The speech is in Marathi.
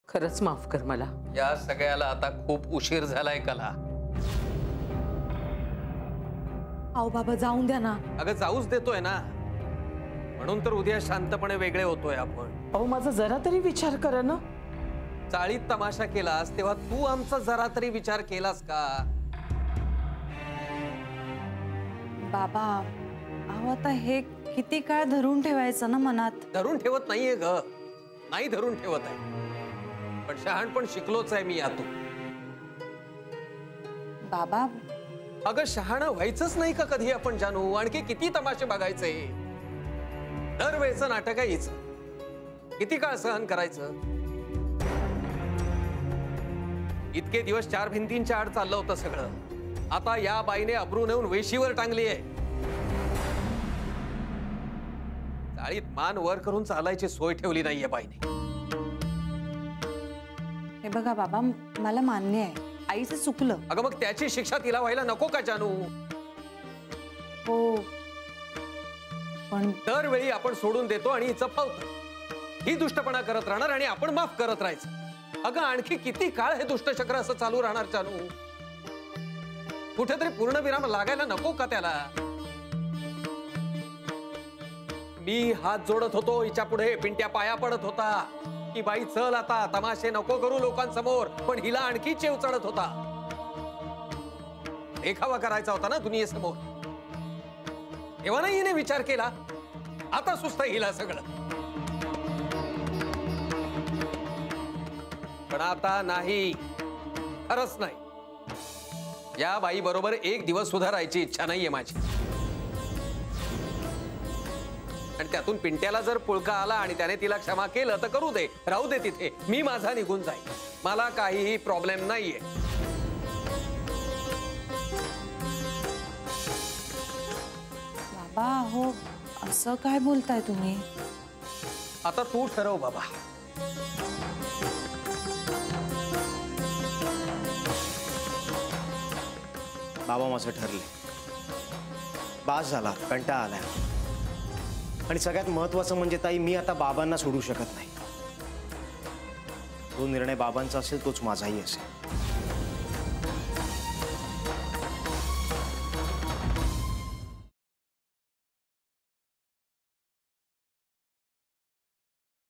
खरंच माफ कर मला। या सगळ्याला आता खूप उशीर झालाय कला। आओ बाबा जाऊन द्या ना। अगं जाऊच देतोय ना, म्हणून तर उद्या शांतपणे वेगळे होतोय आपण। अहो माझा जरा तरी विचार करा ना। चाळीत तमाशा केलास तेव्हा तू आमचा जरा तरी विचार केलास का? बाबा अहो आता हे किती काळ धरून ठेवायचं ना मनात? धरून ठेवत नाहीये ग, नाही धरून ठेवत आहे, पण शहाणपण शिकलोच आहे मी यातून। बाबा अगं शहाणं व्हायचंच नाही का कधी आपण जानू? आणखी किती तमाशे बघायचे? दरवेळचं नाटक आहे हीच, किती काळ सहन करायचं? इतके दिवस चार भिंतींच्या आड चाललं होतं सगळं, आता या बाईने अब्रू नेऊन वेशीवर टांगली आहे। चाळीत मान वर करून चालायची सोय ठेवली नाहीये बाईने। हे बघा बाबा मला मान्य आहे आईचं चुकलं। अगं मग त्याची शिक्षा तिला व्हायला नको का जानू? हो पण दरवेळी आपण सोडून देतो आणि हिचं फावतं, ही दुष्टपणा करत राहणार आणि आपण माफ करत राहायचं। अगं आणखी किती काळ हे दुष्टचक्र असं चालू राहणार जानू? कुठेतरी पूर्णविराम लागायला नको का त्याला? मी हात जोडत होतो हिच्या पुढे, पिंट्या पाया पडत होता की बाई चल आता तमाशे नको करू लोकांसमोर, पण हिला आणखी चेव चढत होता। देखावा करायचा होता ना दुनियेसमोर, तेव्हा नाही हिने विचार केला, आता सुस्त हिला सगळं। पण आता नाही, खरंच नाही, या बाई बरोबर एक दिवस सुद्धा राहायची इच्छा नाहीये माझी। आणि त्यातून पिंट्याला जर पुळका आला आणि त्याने तिला क्षमा केलं तर करू दे, राहू दे तिथे, मी माझा निघून जाईल, मला काहीही प्रॉब्लेम नाहीये। बाबा हो असं काय बोलताय तुम्ही? आता तू ठरव बाबा। बाबा माझं ठरले, बास झाला, कंटाळा आलाय, आणि सगळ्यात महत्वाचं म्हणजे ताई मी आता बाबांना सोडू शकत नाही। तो निर्णय बाबांचा असेल तोच माझाही असेल।